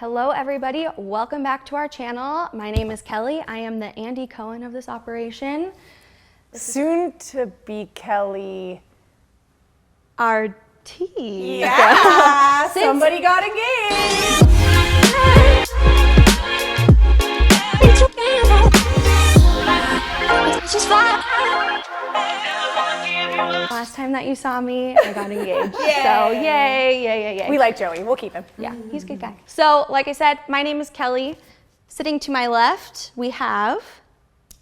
Hello everybody, welcome back to our channel. My name is Kelly. I am the Andy Cohen of this operation. Soon to be Kelly RT. Yeah, somebody got engaged. Last time that you saw me, I got engaged. So yay. We like Joey, we'll keep him. Yeah, he's a good guy. So like I said, my name is Kelly. Sitting to my left, we have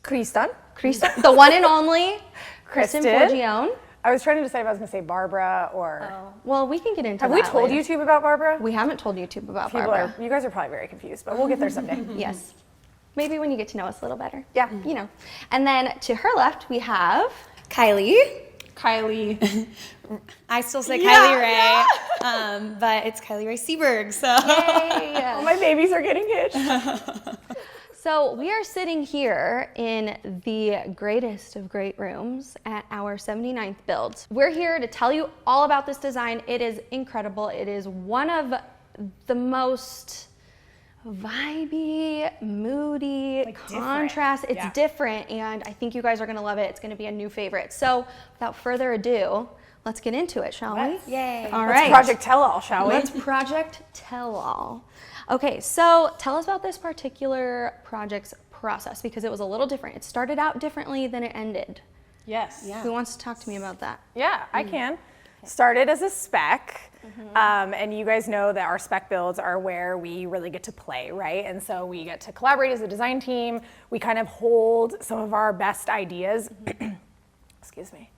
Kristen, the one and only Kristen Kristen. Forgione. I was trying to decide if I was going to say Barbara or... Well, we can get into Have that we told later. YouTube about Barbara? We haven't told YouTube about Barbara. You guys are probably very confused, but we'll get there someday. Yes. Maybe when you get to know us a little better. Yeah. You know. And then to her left, we have Kylie. I still say Kylie Ray, but it's Kylie Ray Syburg, so. Oh, my babies are getting hitched. So we are sitting here in the greatest of great rooms at our 79th build. We're here to tell you all about this design. It is incredible. It is one of the most vibey, moody, contrast. It's different, and I think you guys are gonna love it. It's gonna be a new favorite. So without further ado, let's get into it, shall we? Yay. All Let's right. Project Tell All, shall we? Let's Project Tell All. Okay, so tell us about this particular project's process, because it was a little different. It started out differently than it ended. Yes. Yeah. Who wants to talk to me about that? Yeah, I can. Started as a spec, and you guys know that our spec builds are where we really get to play, right? And so we get to collaborate as a design team. We kind of hold some of our best ideas, excuse me,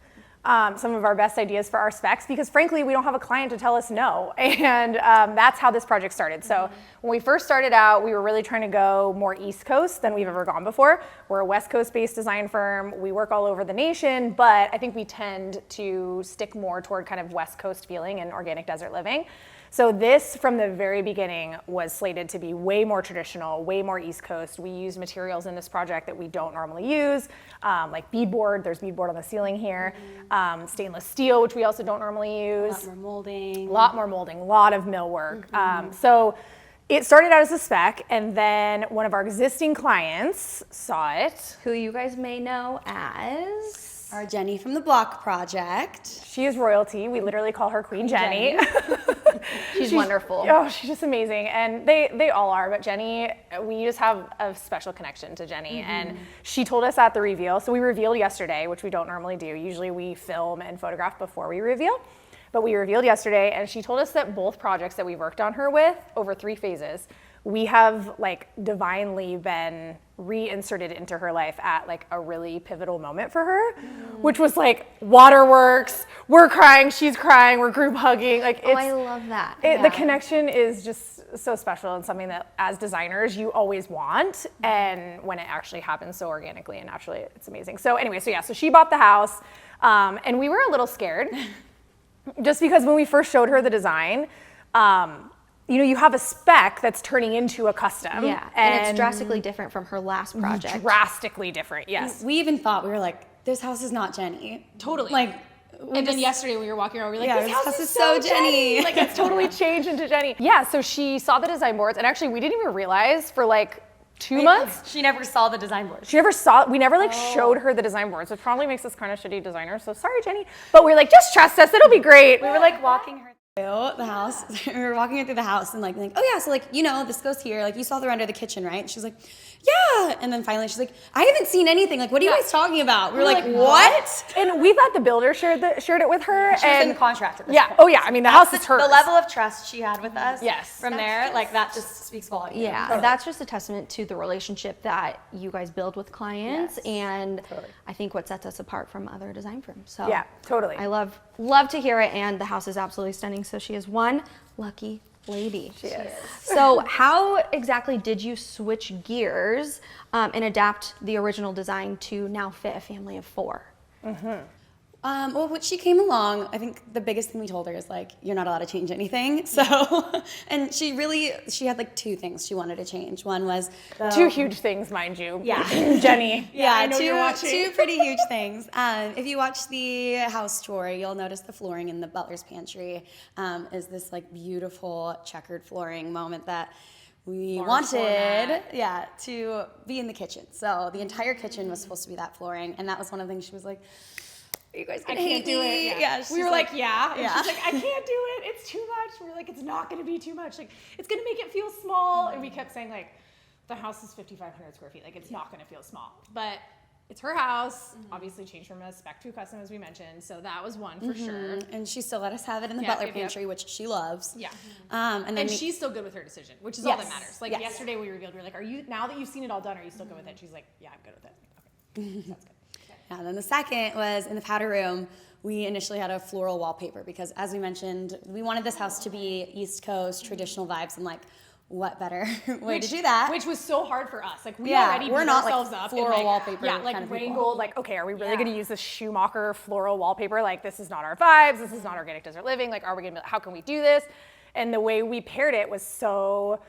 some of our best ideas for our specs, because frankly, we don't have a client to tell us no. And that's how this project started. So when we first started out, we were really trying to go more East Coast than we've ever gone before. We're a West Coast-based design firm. We work all over the nation, but I think we tend to stick more toward kind of West Coast feeling and organic desert living. So this, from the very beginning, was slated to be way more traditional, way more East Coast. We use materials in this project that we don't normally use, like beadboard. There's beadboard on the ceiling here. Stainless steel, which we also don't normally use. A lot more molding. A lot more molding, a lot of millwork. So it started out as a spec, and then one of our existing clients saw it. Who you guys may know as... Our Jenny from the Block Project. She is royalty. We literally call her Queen Jenny. She's wonderful. Oh, she's just amazing. And they all are, but Jenny, we just have a special connection to Jenny. And she told us at the reveal. So we revealed yesterday, which we don't normally do. Usually we film and photograph before we reveal. But we revealed yesterday, and she told us that both projects that we worked on her with over 3 phases, we have like divinely been reinserted into her life at like a really pivotal moment for her, which was like waterworks, we're crying, she's crying, we're group hugging. Like, it's, I love that. The connection is just so special, and something that as designers you always want, and when it actually happens so organically and naturally, it's amazing. So anyway, so she bought the house, and we were a little scared, just because when we first showed her the design, you know, you have a spec that's turning into a custom. Yeah, and it's drastically different from her last project. Drastically different, yes. We even thought, we were like, this house is not Jenny. Totally. Like, And then yesterday we were walking around, we were like, yeah, this house is so Jenny. Like, it's totally changed into Jenny. Yeah, so she saw the design boards, and actually we didn't even realize for like 2 months. She never saw the design board. We never like showed her the design boards, which probably makes us kind of shitty designers, so sorry, Jenny. But we were like, just trust us, it'll be great. We were like walking her through the house. We were walking her through the house and like, oh yeah, so like, you know, this goes here. Like, you saw the render of the kitchen, right? She was like, yeah. And then finally she's like, I haven't seen anything. Like, what are you guys talking about? We were like, what? And we thought the builder shared it with her. She was in the contract at this point. Oh yeah, I mean, the house is hers. The level of trust she had with us. Yes. From there, like, that just speaks volumes. Yeah, that's just a testament to the relationship that you guys build with clients, and I think what sets us apart from other design firms. So yeah, totally. I love to hear it, and the house is absolutely stunning. So she is one lucky lady. She is. So how exactly did you switch gears and adapt the original design to now fit a family of 4? Well, when she came along, I think the biggest thing we told her is like, you're not allowed to change anything. So, and she had like 2 things she wanted to change. One was 2 huge things, mind you. Yeah. Jenny. Yeah, I know you're watching. 2 pretty huge things. If you watch the house tour, you'll notice the flooring in the butler's pantry is this like beautiful checkered flooring moment that we Large wanted, format. to be in the kitchen. So the entire kitchen was supposed to be that flooring, and that was one of the things she was like, "Are you guys gonna hate me?" Yeah, we were like, yeah. And yeah. she's like, I can't do it. It's too much. We were like, it's not going to be too much. Like, it's going to make it feel small. And we kept saying, like, the house is 5,500 square feet. Like, it's not going to feel small. But it's her house. Obviously changed from a spec to a custom, as we mentioned. So that was one for sure. And she still let us have it in the Yeah, butler yep. pantry, which she loves. Yeah. And then She's still good with her decision, which is all that Yes. matters. Like, Yes. yesterday we revealed, we were like, are you, now that you've seen it all done, are you still good with it? She's like, yeah, I'm good with it. Okay. That's good. And then the second was in the powder room. We initially had a floral wallpaper because, as we mentioned, we wanted this house to be East Coast traditional vibes, and like, what better way to do that? Which was so hard for us. Like, we Yeah, already we're beat not, like, ourselves up. floral and, like, wallpaper Yeah, kind like of people. wrangled. Like, okay, are we really Yeah. going to use this Schumacher floral wallpaper? Like, this is not our vibes. This is not organic desert living. Like, are we going to? How can we do this? And the way we paired it was so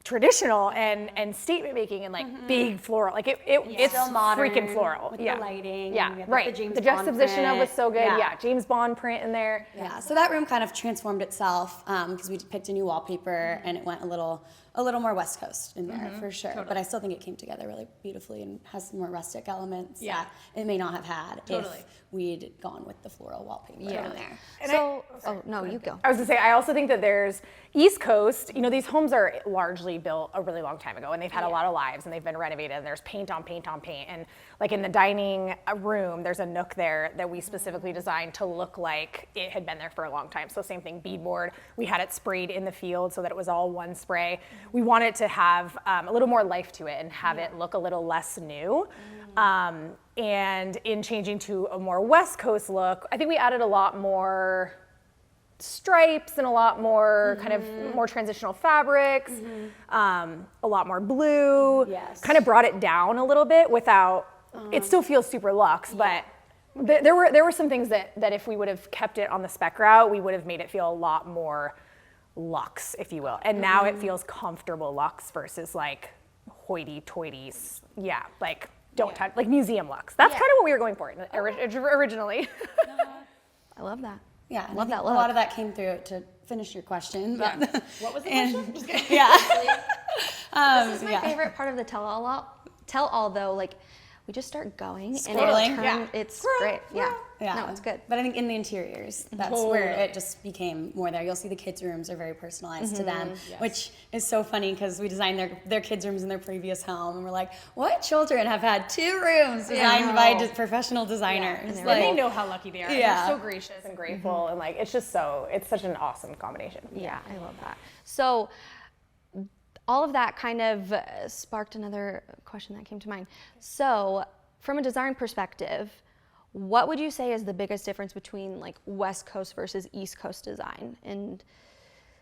traditional and statement making and like big floral. Like it's Still modern, freaking floral. with yeah. the lighting. Yeah, We had, like, right. the James The Bond juxtaposition of was print. so good. Yeah. Yeah, James Bond print in there. Yeah, so that room kind of transformed itself because we picked a new wallpaper and it went a little more West Coast in there for sure. Totally. But I still think it came together really beautifully and has some more rustic elements Yeah. that it may not have had Totally. if we'd gone with the floral wallpaper in there. And So, no, you go. I was gonna say, I also think that there's East Coast, you know, these homes are largely built a really long time ago and they've had a lot of lives and they've been renovated and there's paint on paint on paint. And like in the dining room, there's a nook there that we specifically designed to look like it had been there for a long time. So same thing, beadboard. We had it sprayed in the field so that it was all one spray. We wanted to have a little more life to it and have it look a little less new. And in changing to a more West Coast look, I think we added a lot more stripes and a lot more kind of more transitional fabrics, a lot more blue. Yes. Kind of brought it down a little bit without. It still feels super luxe, but there were some things that if we would have kept it on the spec route, we would have made it feel a lot more luxe, if you will. And now it feels comfortable luxe versus like hoity-toity. Yeah, like. Don't touch, like museum looks. That's kind of what we were going for originally. I love that. Yeah, and Love I think that look. a lot of that came through to finish your question. But What was the and- question? Just kidding. Yeah. This is my favorite part of the tell-all though. Like, we just start going Scrolling. and it turns, it's great. Yeah. Yeah. No, it's good. But I think in the interiors, that's where it just became more there. You'll see the kids' rooms are very personalized to them, which is so funny because we designed their kids' rooms in their previous home, and we're like, what children have had 2 rooms designed by professional designers? And they know how lucky they are. And Yeah. they're so gracious and grateful, and like it's just it's such an awesome combination. Yeah, I love that. So all of that kind of sparked another question that came to mind. So from a design perspective, what would you say is the biggest difference between like West Coast versus East Coast design, and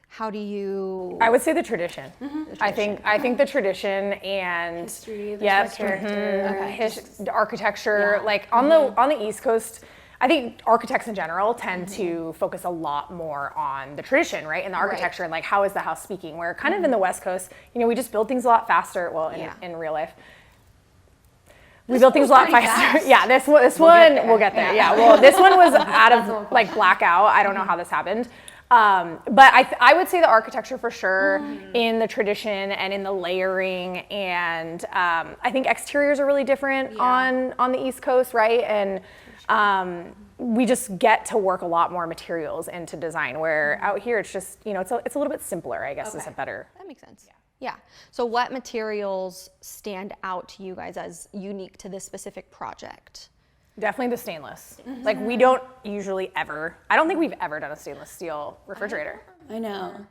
how do you? I would say the tradition. I think the tradition and History, there's yes, more character. the architecture. Like on the East Coast, I think architects in general tend to focus a lot more on the tradition, right? And the architecture and like how is the house speaking. Where kind of in the West Coast, you know, we just build things a lot faster. Well, in real life. We built things a lot faster. Yeah, this one, we'll get there. Yeah, well, this one was out of like blackout. I don't know how this happened. But I would say the architecture for sure in the tradition and in the layering, and I think exteriors are really different on the East Coast, right? And we just get to work a lot more materials into design, where out here it's just, you know, it's a little bit simpler, I guess, is a better. That makes sense. Yeah. So what materials stand out to you guys as unique to this specific project? Definitely the stainless. Like we don't usually ever, I don't think we've ever done a stainless steel refrigerator. I know.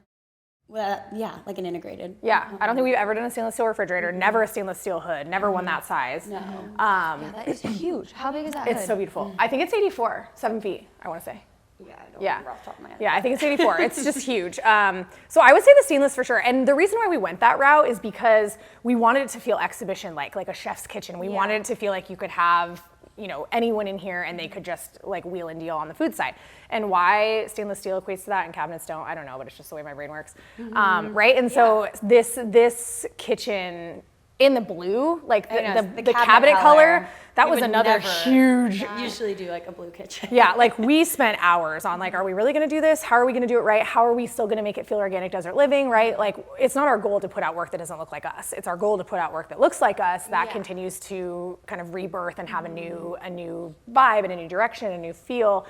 Well, yeah, like an integrated. Yeah, I don't think we've ever done a stainless steel refrigerator, never a stainless steel hood, never one that size. No. Yeah, that is huge. How big is that It's hood? so beautiful. I think it's 84, 7 feet, I want to say. Yeah, I don't Yeah. remember off the top of my head. Yeah, I think it's 84. It's just huge. So I would say the stainless for sure. And the reason why we went that route is because we wanted it to feel exhibition-like a chef's kitchen. We wanted it to feel like you could have, you know, anyone in here and they could just like wheel and deal on the food side. And why stainless steel equates to that and cabinets don't, I don't know, but it's just the way my brain works. Right? And so this kitchen, in the blue, like the the cabinet color, that we was would another never huge. usually do like a blue kitchen. Yeah, like we spent hours on like, are we really gonna do this? How are we gonna do it right? How are we still gonna make it feel organic desert living, right? Like it's not our goal to put out work that doesn't look like us. It's our goal to put out work that looks like us, that continues to kind of rebirth and have a new vibe and a new direction, a new feel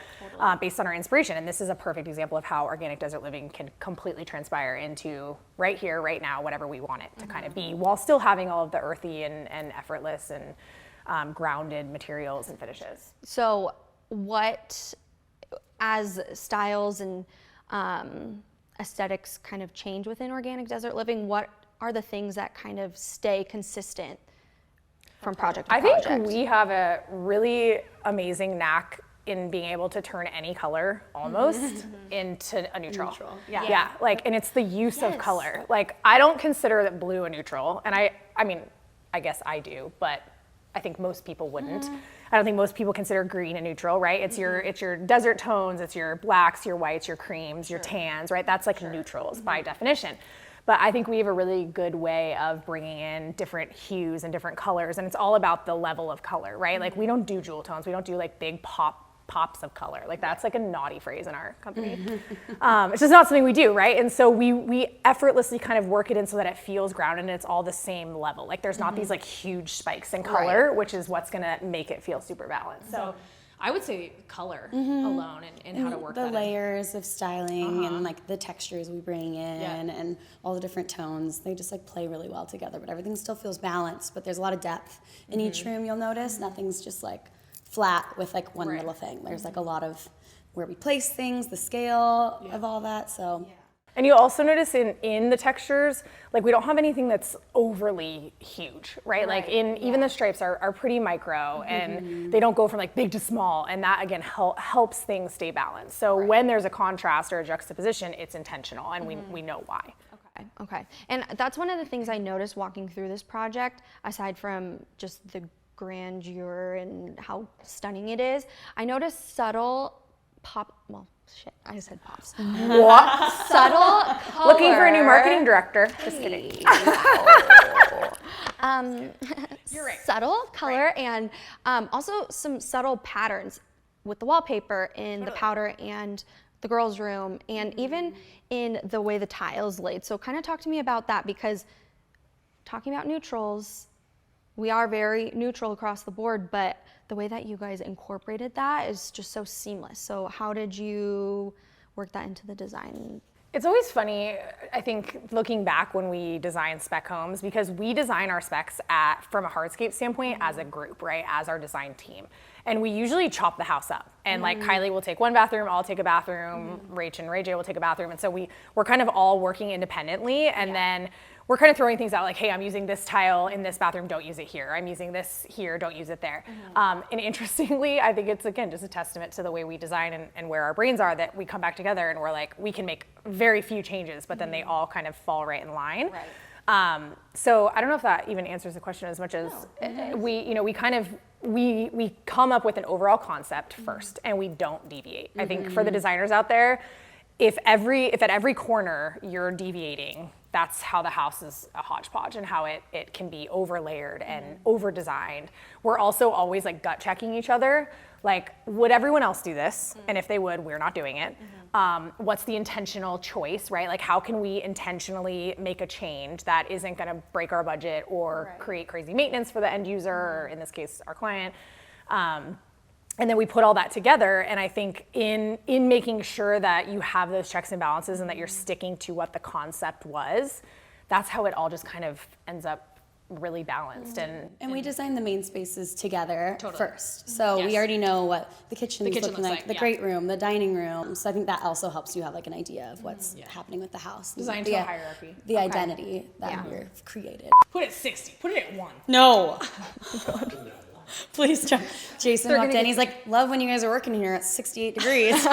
based on our inspiration. And this is a perfect example of how organic desert living can completely transpire into right here, right now, whatever we want it to kind of be, while still having all of the earthy and effortless and grounded materials and finishes. So what, as styles and aesthetics kind of change within organic desert living, what are the things that kind of stay consistent from project to project? I think we have a really amazing knack in being able to turn any color almost into a neutral. Yeah, like, and it's the use of color. Like, I don't consider that blue a neutral, and I mean, I guess I do, but I think most people wouldn't. I don't think most people consider green a neutral, right? It's your desert tones, it's your blacks, your whites, your creams, your tans, right? That's like neutrals by definition. But I think we have a really good way of bringing in different hues and different colors, and it's all about the level of color, right? Like we don't do jewel tones, we don't do like big pops of color. Like that's like a naughty phrase in our company. It's just not something we do, right? And so we effortlessly kind of work it in so that it feels grounded and it's all the same level. Like there's not these like huge spikes in color, which is what's gonna make it feel super balanced. So I would say color alone and how to work the that layers of styling and like the textures we bring in and all the different tones, they just like play really well together, but everything still feels balanced, but there's a lot of depth in each room. You'll notice nothing's just like flat with like one little thing. There's like a lot of where we place things, the scale of all that. So and you'll also notice in the textures, like we don't have anything that's overly huge, right? Like even the stripes are pretty micro and they don't go from like big to small, and that again helps things stay balanced. So when there's a contrast or a juxtaposition, it's intentional and we know why. Okay. And that's one of the things I noticed walking through this project, aside from just the grandeur and how stunning it is. I noticed subtle I said pops. What? Subtle color. Looking for a new marketing director. Just kidding. You're right. Subtle color and also some subtle patterns with the wallpaper in the powder and the girls' room, and even in the way the tiles laid. So kind of talk to me about that, because talking about neutrals, we are very neutral across the board, but the way that you guys incorporated that is just so seamless. So how did you work that into the design? It's always funny, I think, looking back when we design spec homes, because we design our specs from a hardscape standpoint as a group, right? As our design team. And we usually chop the house up. And like Kylie will take one bathroom, I'll take a bathroom, Rach and Ray J will take a bathroom. And so we're kind of all working independently. And then we're kind of throwing things out like, hey, I'm using this tile in this bathroom, don't use it here. I'm using this here, don't use it there. And interestingly, I think it's, again, just a testament to the way we design and where our brains are, that we come back together and we're like, we can make very few changes, but then they all kind of fall right in line. So I don't know if that even answers the question as much as we come up with an overall concept first and we don't deviate. I think for the designers out there, if at every corner you're deviating, that's how the house is a hodgepodge and how it can be over layered and over designed. We're also always like gut checking each other. Like, would everyone else do this? And if they would, we're not doing it. What's the intentional choice, right? Like, how can we intentionally make a change that isn't gonna break our budget or create crazy maintenance for the end user, or in this case, our client? And then we put all that together, and I think in making sure that you have those checks and balances and that you're sticking to what the concept was, that's how it all just kind of ends up really balanced. And we design the main spaces together first. So we already know what the kitchen is looking like, the great room, the dining room. So I think that also helps you have like an idea of what's happening with the house. Design to a hierarchy. The identity that we've created. Put it 60, put it at 1. No. Please don't. Jason walked in, he's like, love when you guys are working here at 68 degrees.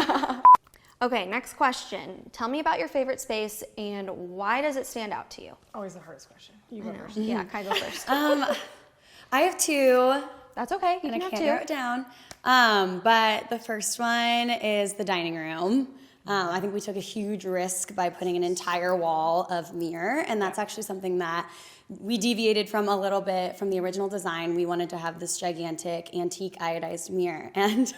Okay, next question. Tell me about your favorite space and why does it stand out to you? always the hardest question. You go first. Yeah, Kai, go first. I have two. That's okay. You And I can have can't two. narrow it down. But the first one is the dining room. I think we took a huge risk by putting an entire wall of mirror, and that's actually something that we deviated from a little bit from the original design. We wanted to have this gigantic antique iodized mirror, and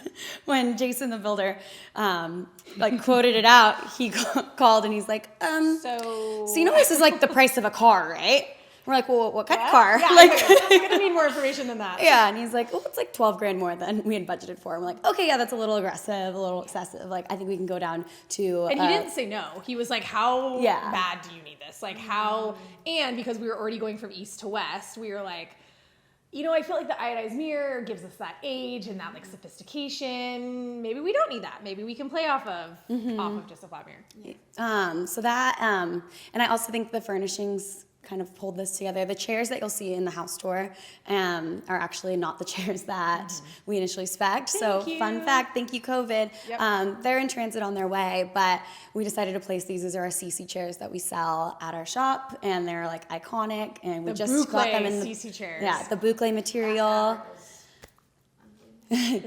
when Jason the builder like quoted it out, he called and he's like, so you know this is like the price of a car, right? We're like, well, what kind of car? Yeah, like, I'm gonna need more information than that. yeah, and he's like, oh, it's like 12 grand more than we had budgeted for. And we're like, okay, yeah, that's a little aggressive, a little excessive. Like, I think we can go down to. And he didn't say no. He was like, how Yeah. bad do you need this? Like, how, and because we were already going from east to west, we were like, you know, I feel like the iodized mirror gives us that age and that like sophistication. Maybe we don't need that. Maybe we can play off of just a flat mirror. So that, and I also think the furnishings kind of pulled this together. The chairs that you'll see in the house tour are actually not the chairs that we initially spec'd. So fun fact, thank you COVID. Yep. They're in transit on their way, but we decided to place these. These are our CC chairs that we sell at our shop, and they're like iconic, and we The just got them in the CC chairs. Yeah, the boucle material.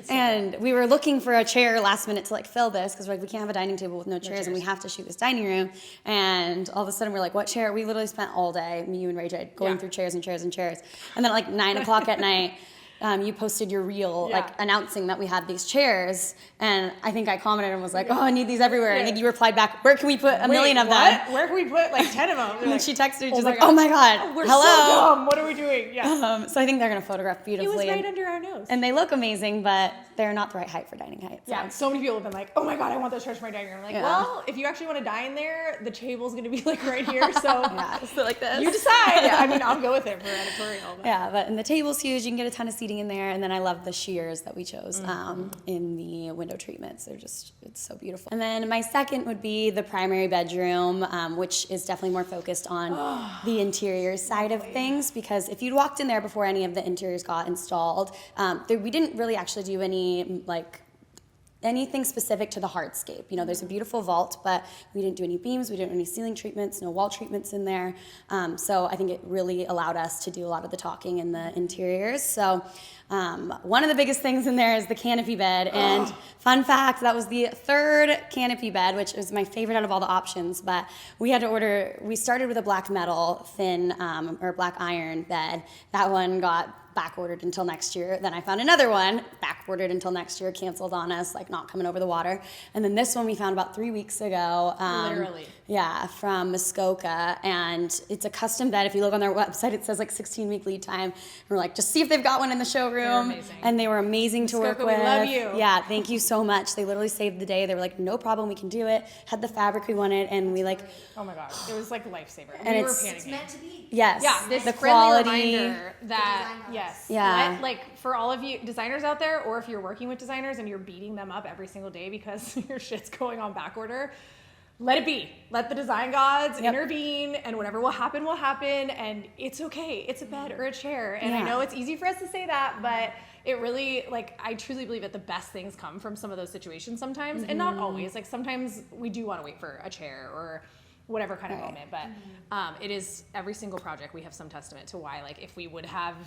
And we were looking for a chair last minute to like fill this because like we can't have a dining table with no chairs, and we have to shoot this dining room. And all of a sudden we're like, what chair? We literally spent all day, me, you, and Ray J, going through chairs and chairs and chairs. And then at like 9 o'clock at night, you posted your reel like announcing that we had these chairs, and I think I commented and was like, oh, I need these everywhere. And I think you replied back, where can we put a million of them? Where can we put like 10 of them? And then she texted, she's my like, God. oh my God, We're hello. so dumb. What are we doing? Yeah. So I think they're gonna photograph It beautifully. was right under our nose. And they look amazing, but they're not the right height for dining height. So. Yeah, so many people have been like, oh my God, I want those chairs for my dining room. I'm like, Yeah. well, if you actually want to dine there, the table's going to be like right here. So Yeah, so like this. you decide. I mean, I'll go with it for editorial. But. Yeah, and the table's huge. You can get a ton of seating in there. And then I love the shears that we chose in the window treatments. They're just, it's so beautiful. And then my second would be the primary bedroom, which is definitely more focused on the interior side of things. Because if you'd walked in there before any of the interiors got installed, we didn't really actually do any like anything specific to the hardscape. You know, there's a beautiful vault, but we didn't do any beams, we didn't do any ceiling treatments, no wall treatments in there. So I think it really allowed us to do a lot of the talking in the interiors. So one of the biggest things in there is the canopy bed. And fun fact, that was the third canopy bed, which is my favorite out of all the options. But we had to order, we started with a black metal thin or black iron bed. That one got back ordered until next year. Then I found another one, back ordered until next year, canceled on us, like not coming over the water. And then this one we found about 3 weeks ago. Literally. Yeah, from Muskoka. And it's a custom bed. If you look on their website, it says like 16-week lead time. We're like, just see if they've got one in the showroom. They're amazing. And they were amazing to work Muskoka, with. we love you. Yeah, thank you so much. They literally saved the day. They were like, no problem, we can do it. Had the fabric we wanted, and we like, Oh my God. It was like a lifesaver. And we were it's panicking. meant to be. yes, Yeah, this the friendly quality. reminder that design yes, Yeah. like for all of you designers out there, or if you're working with designers and you're beating them up every single day because your shit's going on back order, let it be. Let the design gods intervene, and whatever will happen, and it's okay. It's a bed or a chair, and I Yeah. know it's easy for us to say that, but it really, like, I truly believe that the best things come from some of those situations sometimes, and not always. Like, sometimes we do want to wait for a chair or whatever kind of moment, but it is every single project we have some testament to why, like, if we would have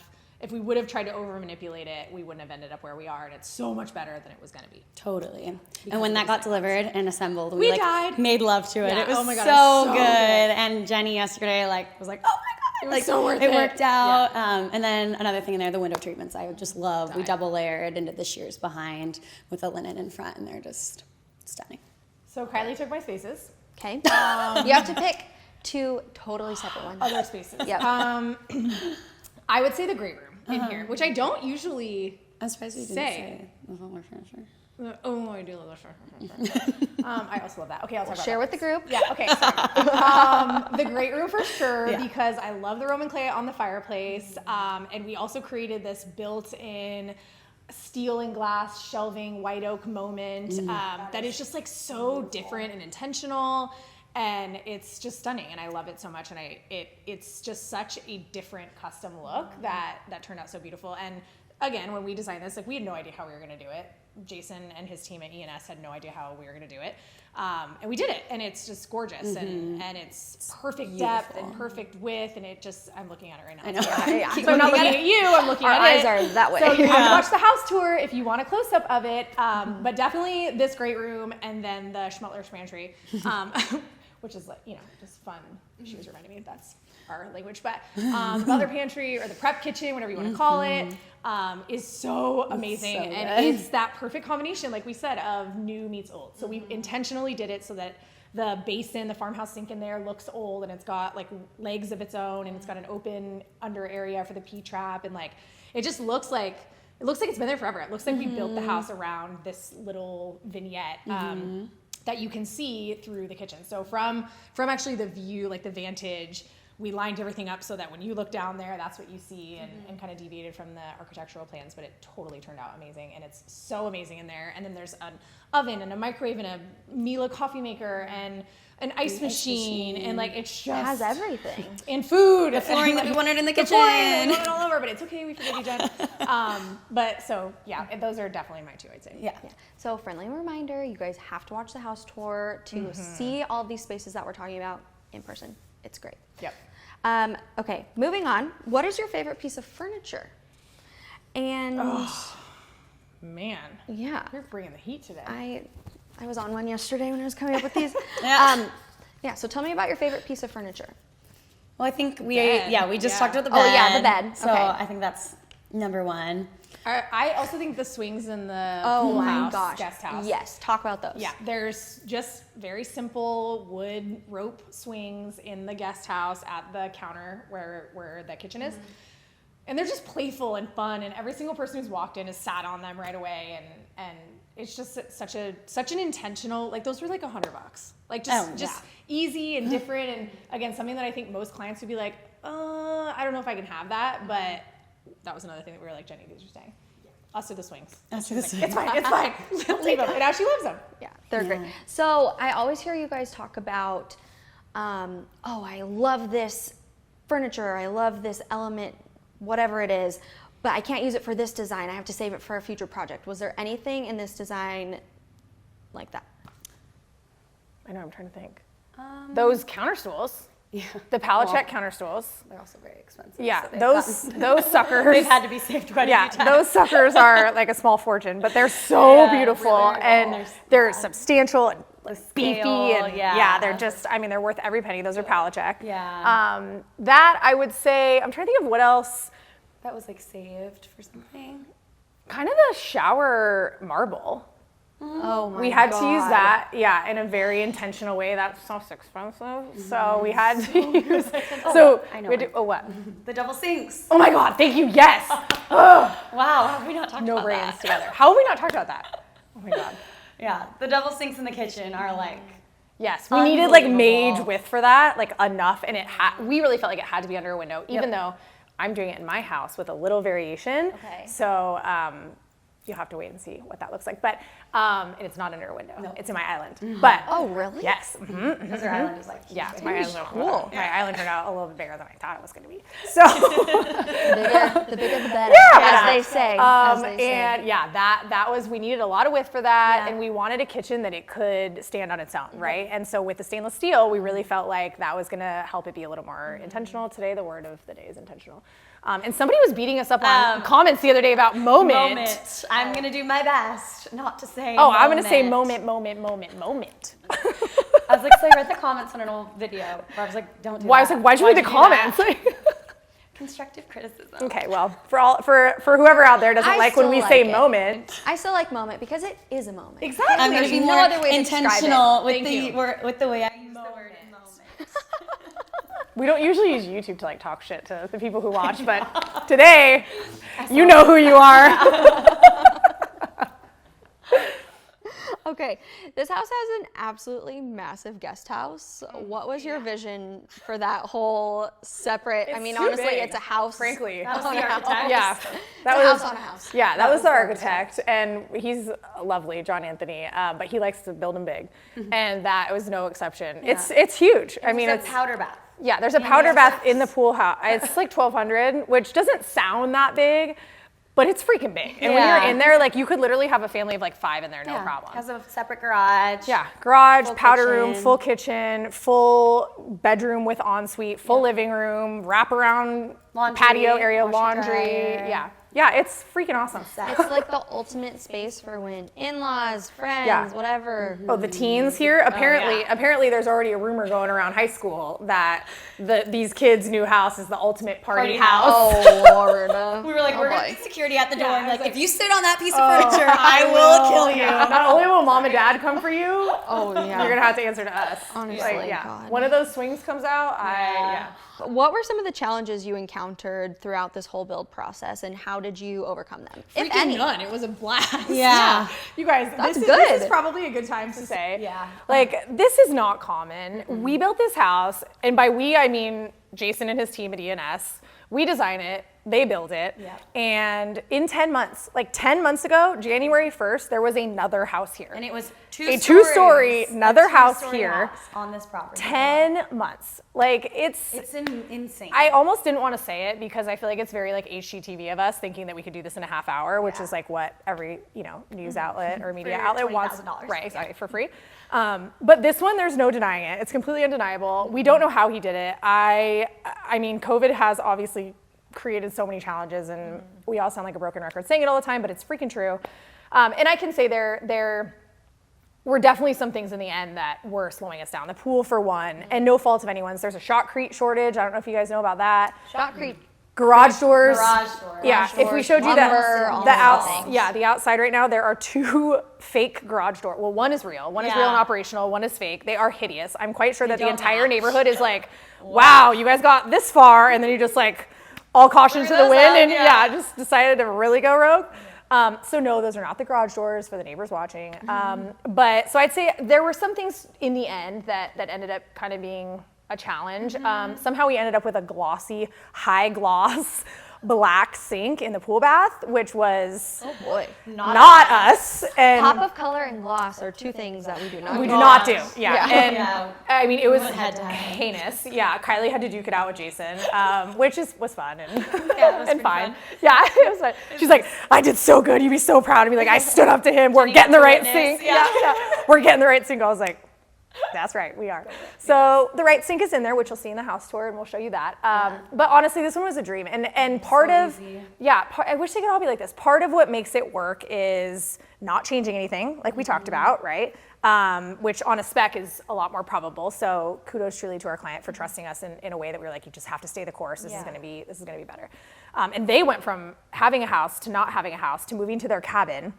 tried to over manipulate it, we wouldn't have ended up where we are, and it's so much better than it was going to be. Totally. And when that got delivered and assembled, we like died. made love to it. Yeah, It was oh my God, so it was so good. good. And Jenny yesterday was like, oh my God. It was like, so worth it it. worked out. And then another thing in there, the window treatments. I just love. We Died. double layered and did the shears behind with the linen in front, and they're just stunning. So Kylie took my spaces, Okay. You have to pick two totally separate ones. other spaces. Yep. I would say the great room in here, which I don't usually I'm surprised you didn't Say. say. Oh, I do love that. I also love that. Okay, I'll talk about Share that. with the group. Yeah, okay, sorry. The great room for sure, Yeah. because I love the Roman clay on the fireplace. And we also created this built-in steel and glass shelving white oak moment that is just like so different and intentional. And it's just stunning, and I love it so much. And it's just such a different custom look that turned out so beautiful. And again, when we designed this, like, we had no idea how we were going to do it. Jason and his team at E&S had no idea how we were going to do it. And we did it, and it's just gorgeous, and it's perfect depth and perfect width, and it just, I'm looking at it right now. I know. Yeah. So I'm not looking at you, I'm looking Our at eyes it. are that way. So you have to watch the house tour if you want a close-up of it, but definitely this great room, and then the Schmuttler's Pantry, which is, like, you know, just fun. She was reminding me that's our language, but the Butler Pantry or the prep kitchen, whatever you want to call it, is so amazing. so And good. it's that perfect combination, like we said, of new meets old. So we intentionally did it so that the basin, the farmhouse sink in there looks old, and it's got like legs of its own, and it's got an open under area for the pea trap, and like it just looks like it's been there forever. It looks like we built the house around this little vignette that you can see through the kitchen. So from actually the view, like the vantage, we lined everything up so that when you look down there, that's what you see, and kind of deviated from the architectural plans, but it totally turned out amazing, and it's so amazing in there. And then there's an oven and a microwave and a Miele coffee maker and an ice machine, and like it's just It has everything. and food. The flooring that we wanted in the kitchen. Flooring, we want it all over, but it's okay. We forgive you, Jen. But so yeah, those are definitely my two, I'd say. Yeah. So friendly reminder, you guys have to watch the house tour to see all of these spaces that we're talking about in person. It's great. Yep. Okay, moving on. What is your favorite piece of furniture? And Man, yeah, you're bringing the heat today. I was on one yesterday when I was coming up with these. Yeah. Yeah, so tell me about your favorite piece of furniture. Well, I think we Bed. just Yeah. talked about the bed. Oh, yeah, the bed. So Okay. I think that's number one. I also think the swings in the Oh pool my house, gosh. guest house. Yes, talk about those. Yeah, there's just very simple wood rope swings in the guest house at the counter where the kitchen is. And they're just playful and fun, and every single person who's walked in has sat on them right away, and it's just such an intentional, like those were like $100. Like just easy and different, and again, something that I think most clients would be like, I don't know if I can have that, but that was another thing that we were like, Jenny, these are staying. Us are the swings. Us are the She's swings. like, it's fine. Leave them. And now she loves them. Yeah, they're great. So I always hear you guys talk about, I love this furniture, I love this element, whatever it is, but I can't use it for this design. I have to save it for a future project. Was there anything in this design like that? I know, I'm trying to think. Those counter stools. Yeah. The pallet check counter stools. They're also very expensive. Yeah, so those suckers. they've had to be saved quite a few times. Those suckers are like a small fortune, but they're so beautiful, really and they're substantial and beefy, scale, and they're just, I mean, they're worth every penny. Those are pallet check. Yeah. That I would say, I'm trying to think of what else. That was like saved for something. Kind of the shower marble. Oh my We had to use God. that, in a very intentional way. That's so expensive, so we had to use. So I know we had to, one. what? The double sinks. Oh my God! Thank you. Yes. Wow, how have we not talked No about brains that? together. How have we not talked about that? Oh my God. Yeah, the double sinks in the kitchen are like, Yes, we needed like Unbelievable. mage width for that, like enough, and we really felt like it had to be under a window, even though I'm doing it in my house with a little variation. Okay. So you'll have to wait and see what that looks like, but and it's not under a window. No. It's in my island. But Oh, really? yes, because our island is like, yeah, huge. my island. cool. My island turned out a little bit bigger than I thought it was going to be. So. The bigger the better, Yeah. as they say. As they say. And yeah, that was, we needed a lot of width for that, and we wanted a kitchen that it could stand on its own, right? And so with the stainless steel, we really felt like that was gonna help it be a little more intentional. Today, the word of the day is intentional. And somebody was beating us up on comments the other day about moment. I'm gonna do my best not to say. Oh, I'm gonna say moment. I was like, so I read the comments on an old video where I was like, don't do Well, I that. was like, why'd you read the do that? comments? Constructive criticism. Okay, well, for whoever out there doesn't I like when still we like say it. moment. I still like moment because it is a moment. Exactly. I'm gonna There's be no more other way to describe it. intentional with Thank you. with the way I use the word moment. We don't usually use YouTube to like talk shit to the people who watch, but today, you know who you are. Okay, this house has an absolutely massive guest house. What was your vision for that whole separate? I mean, too honestly, big, it's a house. frankly. That was the architect. Yeah, that It's a was house on a house. Yeah, that was the architect, and he's lovely, John Anthony. But he likes to build them big, and that was no exception. It's huge. I mean, It's it's a powder bath. yeah. There's a powder bath in the pool house. It's like 1,200, which doesn't sound that big, but it's freaking big. And when you're in there, like you could literally have a family of like 5 in there, no problem. Has a separate garage. Yeah, garage, full powder kitchen. room, full kitchen, full bedroom with ensuite, full living room, wraparound Laundry, patio area, washer, laundry. dryer. Yeah, it's freaking awesome. It's like the ultimate space for when in-laws, friends, whatever. Oh, the teens here. Apparently, there's already a rumor going around high school that these kids' new house is the ultimate party house. Oh, Lord. We were like, we're going to get security at the door. Yeah, Like, if you sit on that piece of furniture, I will kill you. Not only will mom and dad come for you, Oh, yeah. you're gonna have to answer to us. Honestly, Like, God. one of those swings comes out. What were some of the challenges you encountered throughout this whole build process, and how did you overcome them, if Freaking any? none. It was a blast. Yeah. You guys, That's this good. is probably a good time to say. Yeah. Like, this is not common. We built this house, and by we, I mean Jason and his team at E&S. We design it, they build it, and in 10 months, like 10 months ago, January 1st, there was another house here. And it was a two-story, another house here. House on this property. 10 months. Like, it's insane. I almost didn't want to say it because I feel like it's very like HGTV of us thinking that we could do this in a half hour, which is like what every, news outlet or media outlet wants. $20,000. Right, exactly, for free. But this one, there's no denying it. It's completely undeniable. We don't know how he did it. I mean, COVID has obviously created so many challenges, and we all sound like a broken record saying it all the time, but it's freaking true. And I can say there were definitely some things in the end that were slowing us down. The pool, for one, and no fault of anyone's. There's a shotcrete shortage. I don't know if you guys know about that. Shotcrete. Garage doors. Yeah, if we showed you lumber, all the those things. the outside right now, there are 2 fake garage doors. Well, one is real. One is real and operational. One is fake. They are hideous. I'm quite sure that the entire neighborhood is like, wow, you guys got this far, and then you just like all caution to the wind, and just decided to really go rogue. So no, those are not the garage doors for the neighbors watching. But so I'd say there were some things in the end that ended up kind of being a challenge. Somehow we ended up with a glossy, high gloss black sink in the pool bath, which was not us. And Pop of color and gloss are 2 things that we do not we do. do not do. And I mean, it was heinous. Yeah, Kylie had to duke it out with Jason, which was fun and, and fine. Yeah, it was fun. She's like, I did so good. You'd be so proud of me. Like, I stood up to him. We're getting the right sink. Yeah. We're getting the right sink. I was like, that's right, we are. So the right sink is in there, which you'll see in the house tour, and we'll show you that. But honestly, this one was a dream. And part of, I wish they could all be like this. Part of what makes it work is not changing anything, like we talked about, right? Which on a spec is a lot more probable. So kudos truly to our client for trusting us in a way that we were like, you just have to stay the course. This is gonna be better. And they went from having a house to not having a house to moving to their cabin.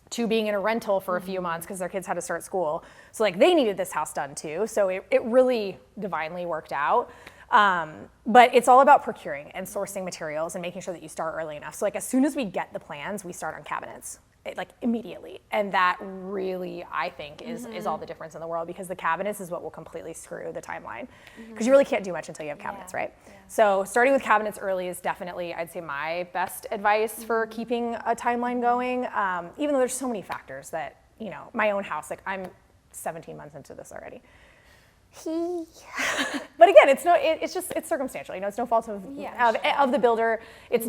To being in a rental for a few months because their kids had to start school. So like they needed this house done too. So it really divinely worked out. But it's all about procuring and sourcing materials and making sure that you start early enough. So like as soon as we get the plans, we start on cabinets. Like immediately. And that really, I think, is all the difference in the world, because the cabinets is what will completely screw the timeline. Because you really can't do much until you have cabinets, right? So starting with cabinets early is definitely, I'd say, my best advice for keeping a timeline going. Even though there's so many factors that, my own house, like I'm 17 months into this already. But again, it's circumstantial. It's no fault of the builder. It's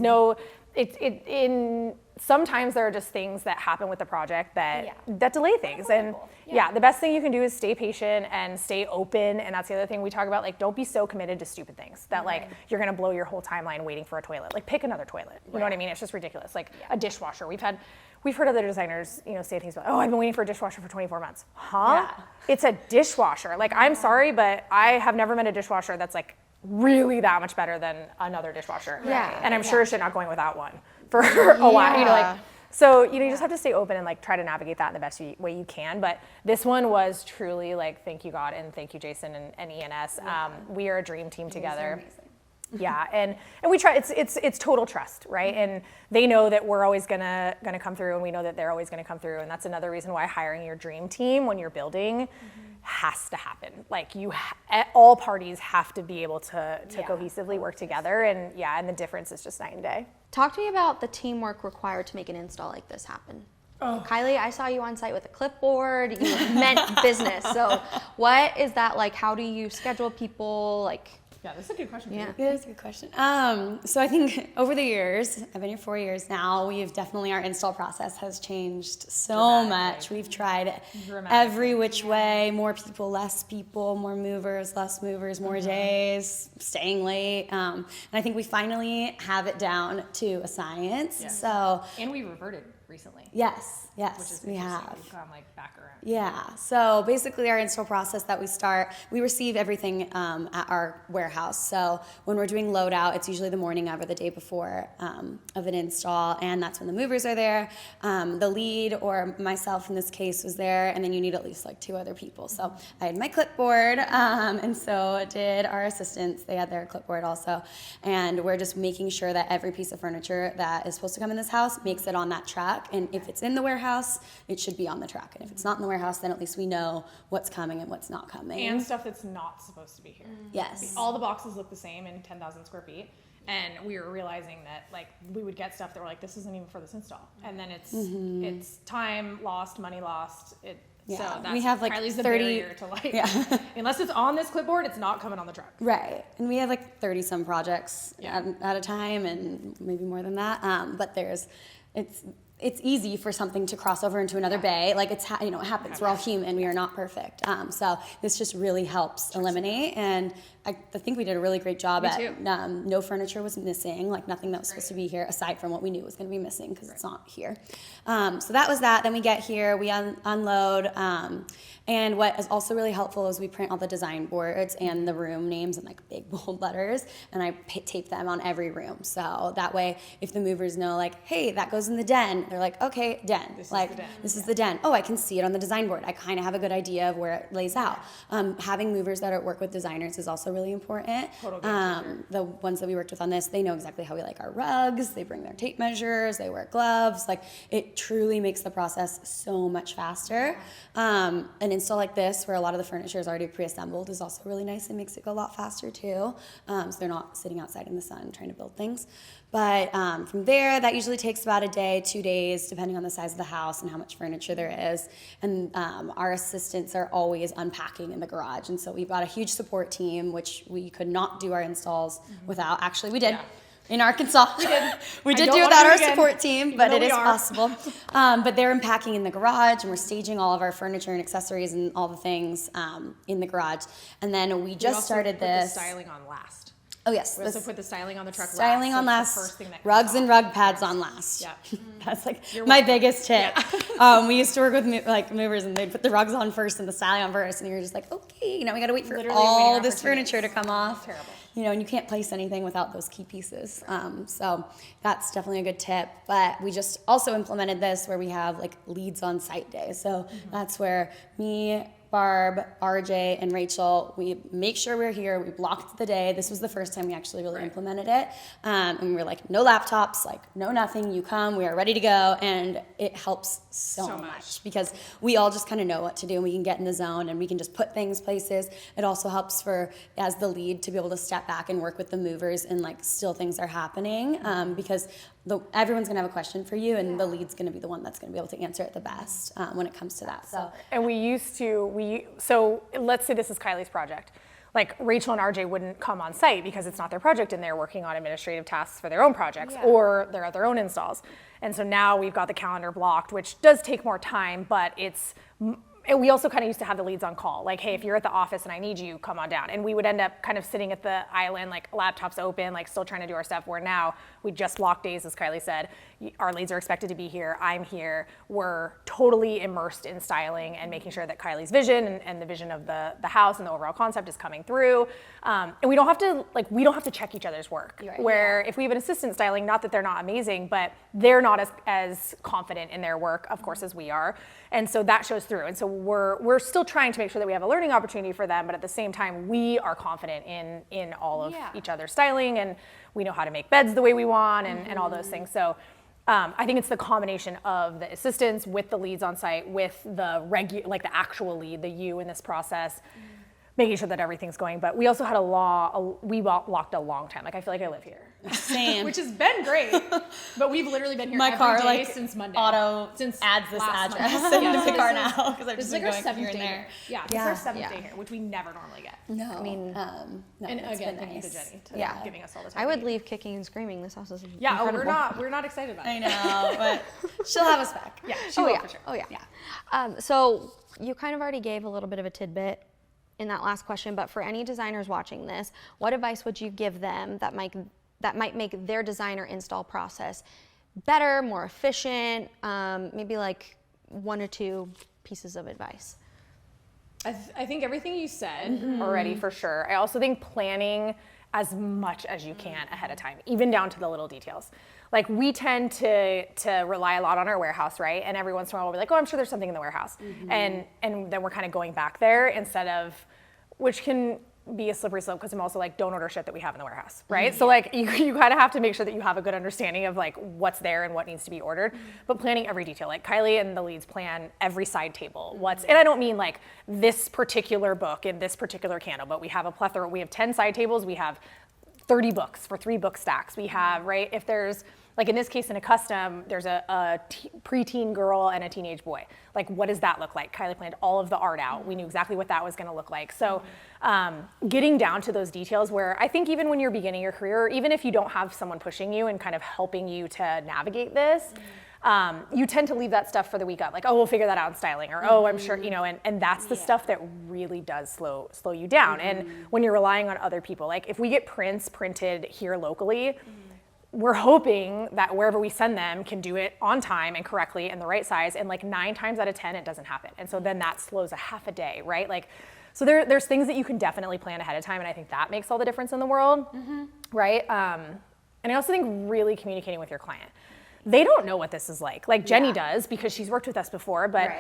sometimes there are just things that happen with the project that delay things. And the best thing you can do is stay patient and stay open. And that's the other thing we talk about. Like, don't be so committed to stupid things that like you're gonna blow your whole timeline waiting for a toilet. Like, pick another toilet. You know what I mean? It's just ridiculous. Like a dishwasher. We've heard other designers, say things about, I've been waiting for a dishwasher for 24 months. Huh? Yeah. It's a dishwasher. Like, I'm sorry, but I have never met a dishwasher that's like really that much better than another dishwasher. Yeah. And I'm sure shit not going without one for a while. So, you just have to stay open and like try to navigate that in the best way you can. But this one was truly like, thank you God and thank you Jason and E&S. We are a dream team together. Yeah, and we try. It's total trust, right? And they know that we're always gonna come through, and we know that they're always gonna come through. And that's another reason why hiring your dream team when you're building has to happen. Like all parties have to be able to cohesively work together, and the difference is just night and day. Talk to me about the teamwork required to make an install like this happen. Kylie, I saw you on site with a clipboard. You meant business. So what is that like? How do you schedule people? Like, Yeah, that's a good question. Yeah. Too. Yeah, that's a good question. So I think over the years, I've been here 4 years now, our install process has changed so much. We've tried every which way, more people, less people, more movers, less movers, more days, staying late. And I think we finally have it down to a science. Yeah. So And we reverted recently. yes, Which is we interesting. have. We've gone like back around. Yeah, so basically our install process that we receive everything at our warehouse. So when we're doing loadout, it's usually the morning of or the day before of an install, and that's when the movers are there. The lead, or myself in this case, was there, and then you need at least like 2 other people. So I had my clipboard, and so did our assistants. They had their clipboard also, and we're just making sure that every piece of furniture that is supposed to come in this house makes it on that truck, and if it's in the warehouse, it should be on the truck, and if it's not in the warehouse, then at least we know what's coming and what's not coming. And stuff that's not supposed to be here. Yes. All the boxes look the same in 10,000 square feet. And we were realizing that like we would get stuff that were like, this isn't even for this install. And then it's time lost, money lost. Yeah, So that's we have like Kylie's the 30 barrier to like, Yeah. unless it's on this clipboard, it's not coming on the truck. Right, and we have like 30 some projects Yeah. at a time, and maybe more than that. But it's easy for something to cross over into another bay. Like it happens. We're all human. We are not perfect. So this just really helps eliminate. And I think we did a really great job at. too. No furniture was missing. Like nothing that was supposed to be here aside from what we knew was going to be missing because it's not here. So that was that. Then we get here. We unload. And what is also really helpful is we print all the design boards and the room names in like big bold letters, and I tape them on every room. So that way, if the movers know like, hey, that goes in the den, they're like, okay, den. This This is the den. Oh, I can see it on the design board. I kind of have a good idea of where it lays out. Having movers that work with designers is also really important. Total game changer. The ones that we worked with on this, they know exactly how we like our rugs. They bring their tape measures. They wear gloves. Like it truly makes the process so much faster. An install like this, where a lot of the furniture is already pre-assembled, is also really nice. It makes it go a lot faster too. So they're not sitting outside in the sun trying to build things. But from there, that usually takes about a day, 2 days, depending on the size of the house and how much furniture there is. And our assistants are always unpacking in the garage. And so we've got a huge support team, which we could not do our installs without. Actually, we did. Yeah. In Arkansas, we did don't do wanna without do our it again, support team, even but though it we is are. possible. But they're unpacking in the garage, and we're staging all of our furniture and accessories and all the things in the garage. And then we just started put this. the styling on last. Oh yes, We also put the styling on the truck styling last. on So it's last. the first thing that comes Rugs off. and rug pads on last. Yeah. That's like You're my welcome. biggest tip. We used to work with movers, and they'd put the rugs on first and the styling on first, and you're just like, okay, we got to wait for Literally all waiting this for 2 furniture to days. come off. Terrible. And you can't place anything without those key pieces. So that's definitely a good tip. But we just also implemented this where we have like leads on site day. So that's where me, Barb, RJ, and Rachel, we make sure we're here. We blocked the day. This was the first time we actually really implemented it. And we were like, no laptops, like no nothing. You come, we are ready to go. And it helps so much because we all just kind of know what to do, and we can get in the zone and we can just put things places. It also helps for, as the lead, to be able to step back and work with the movers and like still things are happening because everyone's gonna have a question for you, and the lead's gonna be the one that's gonna be able to answer it the best when it comes to that. So And so let's say this is Kylie's project. Like Rachel and RJ wouldn't come on site because it's not their project and they're working on administrative tasks for their own projects or they're at their own installs. And so now we've got the calendar blocked, which does take more time, but and we also kind of used to have the leads on call. Like, hey, if you're at the office and I need you, come on down. And we would end up kind of sitting at the island, like laptops open, like still trying to do our stuff, where now we just block days, as Kylie said. Our leads are expected to be here. I'm here. We're totally immersed in styling and making sure that Kylie's vision and the vision of the house and the overall concept is coming through. And we don't have to check each other's work. Where if we have an assistant styling, not that they're not amazing, but they're not as confident in their work, of course, as we are. And so that shows through. And so we're still trying to make sure that we have a learning opportunity for them, but at the same time, we are confident in all of each other's styling, and we know how to make beds the way we want and all those things. So I think it's the combination of the assistants with the leads on site, with the the actual lead, the you in this process, making sure that everything's going. But we also had we locked a long time. Like I feel like I live here. Same. which has been great. But we've literally been here My every car day like since Monday. auto Since adds this last address Monday. into the So car this is- now because I've This just is been like our going here seventh and day there. here. Yeah, this is Yeah. our seventh Yeah. day here, which we never normally get. No, I mean, no, And it's again, been thank you to nice. Jenny to Yeah. giving us all the time. I would we need. leave kicking and screaming. This house is Yeah, oh, incredible. we're not excited about it. I know, but she'll have us back. Yeah, she Oh will yeah. for sure. Oh yeah. So you kind of already gave a little bit of a tidbit in that last question, but for any designers watching this, what advice would you give them that might make their design or install process better, more efficient? Maybe like 1 or 2 pieces of advice. I think everything you said Already for sure. I also think planning as much as you can ahead of time, even down to the little details. Like we tend to rely a lot on our warehouse, right? And every once in a while we'll be like, oh, I'm sure there's something in the warehouse. And then we're kind of going back there instead of, which can be a slippery slope because I'm also like, don't order shit that we have in the warehouse, right? So like you kind of have to make sure that you have a good understanding of like what's there and what needs to be ordered, but planning every detail. Like Kylie and the leads plan every side table. And I don't mean like this particular book in this particular candle, but we have a plethora. We have 10 side tables. We have 30 books for 3 book stacks. We have, right, if there's, like in this case in a custom, there's a preteen girl and a teenage boy. Like what does that look like? Kylie planned all of the art out. We knew exactly what that was gonna look like. So getting down to those details where I think even when you're beginning your career, even if you don't have someone pushing you and kind of helping you to navigate this, you tend to leave that stuff for the week of, like, oh, we'll figure that out in styling, or oh, I'm sure, and that's the stuff that really does slow you down. And when you're relying on other people, like if we get prints printed here locally, we're hoping that wherever we send them can do it on time and correctly and the right size, and like 9 times out of 10 it doesn't happen. And so then that slows a half a day, right? Like, so there's things that you can definitely plan ahead of time, and I think that makes all the difference in the world, right? And I also think really communicating with your client. They don't know what this is like Jenny does because she's worked with us before, but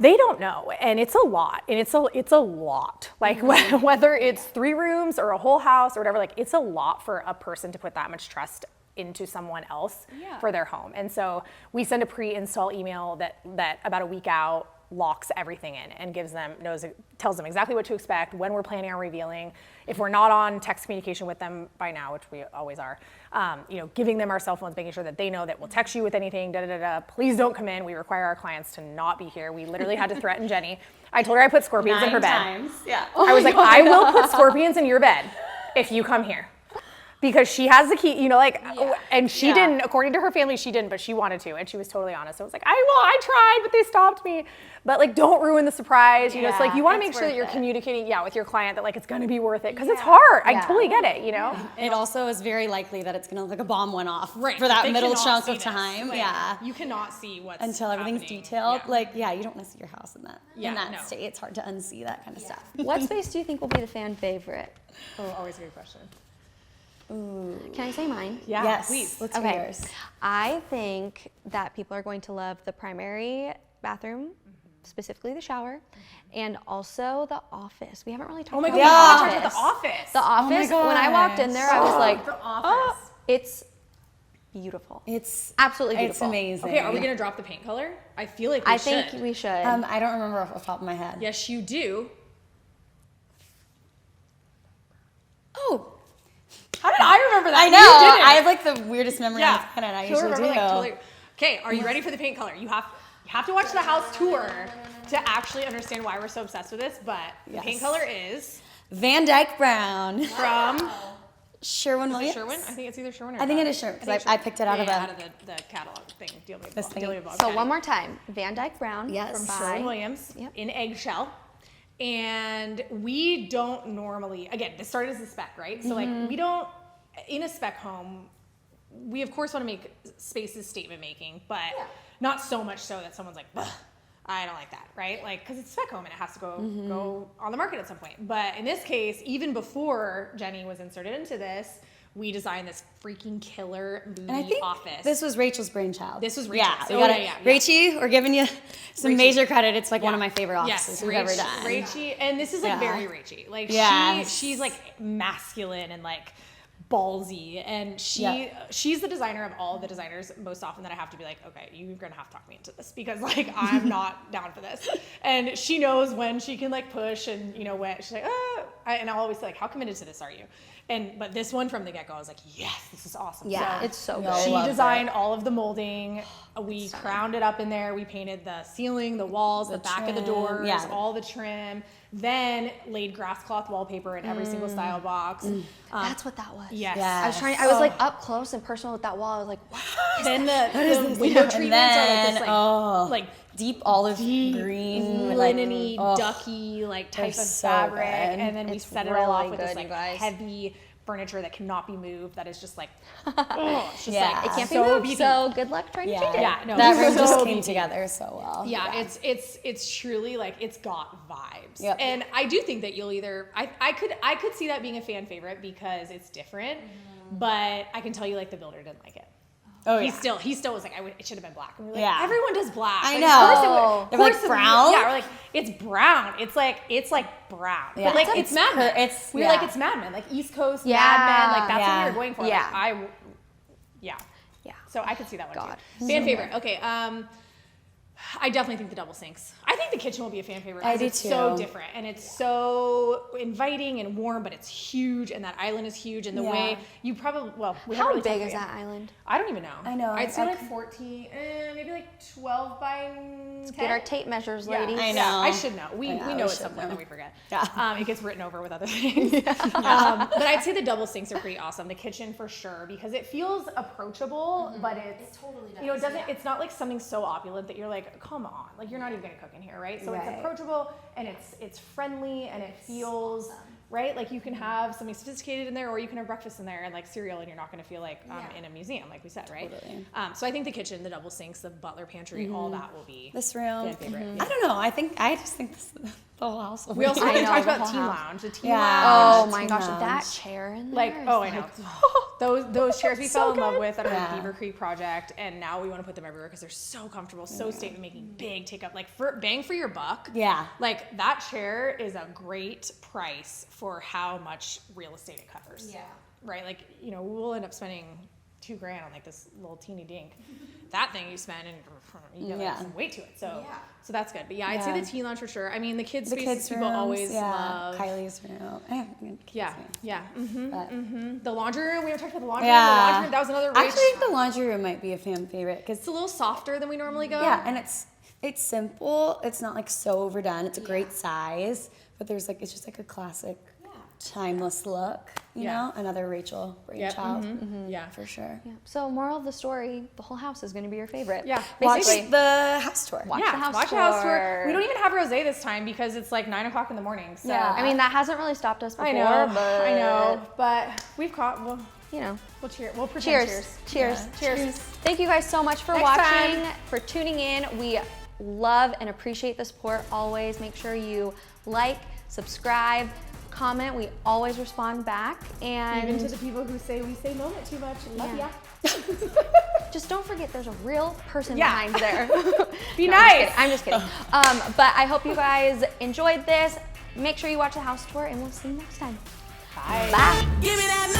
they don't know, and it's a lot, and it's a lot. Like whether it's 3 rooms or a whole house or whatever, like it's a lot for a person to put that much trust into someone else for their home. And so we send a pre-install email that about a week out locks everything in and tells them exactly what to expect, when we're planning on revealing. If we're not on text communication with them by now, which we always are, giving them our cell phones, making sure that they know that we'll text you with anything, please don't come in. We require our clients to not be here. We literally had to threaten Jenny. I told her I put scorpions in her bed. 9 times. Yeah. I was like, I will put scorpions in your bed if you come here. Because she has the key, and she didn't, according to her family, she didn't, but she wanted to, and she was totally honest. I was like, I tried, but they stopped me. But like, don't ruin the surprise, So like, you want to make sure that you're communicating, with your client that like it's going to be worth it, because it's hard. I totally get it, It also is very likely that it's going to look like a bomb went off Right. for that They middle cannot chunk see of this. time. Like, you cannot see what's Until everything's happening. detailed. Yeah. You don't want to see your house in that no. state. It's hard to unsee that kind of stuff. What space do you think will be the fan favorite? Oh, always a good question. Can I say mine? Yeah, Yes, please. let's hear yours. I think that people are going to love the primary bathroom, specifically the shower, and also the office. We haven't really talked about God, the we office. talked about the office. The office, when I walked in there, I was like, The office. it's beautiful. It's Absolutely It's beautiful. amazing. Okay, are we gonna drop the paint color? I feel like we I should. think we should. I don't remember off the top of my head. Yes, you do. Oh, How did I remember that? I You know. didn't. I have like the weirdest memory on Yeah. the planet. I She'll usually remember, do. like, totally. Okay, are you ready for the paint color? You have to watch the house tour to actually understand why we're so obsessed with this. But the Yes. paint color is Van Dyke Brown. from Sherwin is it Williams. Sherwin. I think it's either Sherwin or I think Doug. it is Sherwin, 'cause think I picked it out of the catalog thing. This thing. so one more time, Van Dyke Brown. Yes. From Sherwin by Williams Yep. in eggshell. And we don't normally, again, this started as a spec, right? So like we don't, in a spec home, we of course want to make spaces statement making, but not so much so that someone's like, ugh, I don't like that, right? Like, because it's a spec home and it has to go on the market at some point. But in this case, even before Jenny was inserted into this, we designed this freaking killer And I movie think office. this was Rachel's brainchild. This was Yeah, Rachel's. we Oh, gotta, yeah. Rachie, we're giving you some Rachie. major credit. It's like one of my favorite offices we've ever done. Rachie, and this is like Yeah. very Rachie. Like Yes. she's like masculine and like ballsy, and she's the designer of all the designers most often that I have to be like, okay, you're gonna have to talk me into this because like I'm not down for this. And she knows when she can like push, and you know when she's like, and I'll always say like, how committed to this are you? But this one from the get-go, I was like, yes, this is awesome. Yeah, so it's so good. She designed all of the molding. We crowned it up in there. We painted the ceiling, the walls, the back of the doors, all the trim. Then laid grass cloth wallpaper in every single style box. That's what that was. Yes. I was like up close and personal with that wall. I was like, what? Then the window treatments are like this like deep olive green, linen-y, ducky like type of so fabric, good. and then we It's set it all off really with this good, like you guys. heavy furniture that cannot be moved. That is just like, it's just like It can't so be moved, beefy. so good luck trying to change it. Yeah, no, that room so just came beefy. together so well. Yeah, it's truly like it's got vibes. Yep. And I do think that you'll either I could see that being a fan favorite because it's different, but I can tell you like the builder didn't like it. Oh, He still was like, it should have been black. And we were like, Yeah. everyone does black. I Like, know. Of course it would. They're like Of course it would. brown? Yeah, we're like, it's brown. It's like brown. Yeah. But like it's Mad Men. We were like, yeah. it's Mad Men, like East Coast Yeah. Mad Men. Like that's Yeah. what we were going for. Yeah. Like, Yeah. So I could see that one God. too. Fan favorite. Okay. I definitely think the double sinks. I think the kitchen will be a fan favorite. I because do it's so too. different and it's so inviting and warm, but it's huge, and that island is huge. And the way you probably we haven't How really big talked is about that island? I don't even know. I know. I'd say I like could- 14, maybe like 12 by 10. Get our tape measures, Yeah. ladies. I know. Yeah, I should know. We know we at should some point, know. then we forget. Yeah. It gets written over with other things. But I'd say the double sinks are pretty awesome. The kitchen for sure, because it feels approachable, but it's totally does, you know, it doesn't. It's not like something so opulent that you're like, come on, like you're not even gonna cook in here, right? So it's Right. approachable and it's friendly and it feels. Right, like you can have something sophisticated in there, or you can have breakfast in there and like cereal, and you're not going to feel like in a museum, like we said, right? Totally. So I think the kitchen, the double sinks, the butler pantry, all that will be This room. fan favorite. I don't know. I just think the whole house will We also I know, talked the about whole Teen house. Lounge, the Teen Yeah. Lounge. Oh my Teen gosh, Lounge. that chair in there. Like, is I know. Those chairs we fell in love with at our Yeah. Beaver Creek project, and now we want to put them everywhere because they're so comfortable, so statement making, big, take up, like bang for your buck. Yeah. Like that chair is a great price for how much real estate it covers. Yeah. Right? Like, you know, we'll end up spending $2,000 on like this little teeny dink. That thing you spend and you get like some weight to it. So that's good. But yeah, I'd say the teen lounge for sure. I mean, the kids spaces people rooms, always love. Kylie's room. The laundry room, we were talking about the laundry Yeah. room. The laundry room, that was another Actually, I think the laundry room might be a fan favorite because it's a little softer than we normally go. yeah, and it's simple. It's not like so overdone. It's a great size, but there's like it's just like a classic, timeless look. You know, another Rachel brainchild. Yeah. For sure. Yeah. So moral of the story, the whole house is going to be your favorite. Yeah. Watch Basically. the house tour. Watch Yeah, the house watch tour. the house tour. We don't even have rosé this time because it's like 9 o'clock in the morning. So Yeah. I mean, that hasn't really stopped us before, I know, but but we've caught. Well, you know. we'll cheer. We'll pretend Cheers. cheers. Cheers. Thank you guys so much for Next watching, time. for tuning in. We love and appreciate the support always. Make sure you like, subscribe, comment. We always respond back. And Even to the people who say we say moment too much. Love Yeah. ya. just don't forget there's a real person Yeah. behind there. Be No, nice. I'm just kidding. But I hope you guys enjoyed this. Make sure you watch the house tour and we'll see you next time. Bye. Bye. Give me that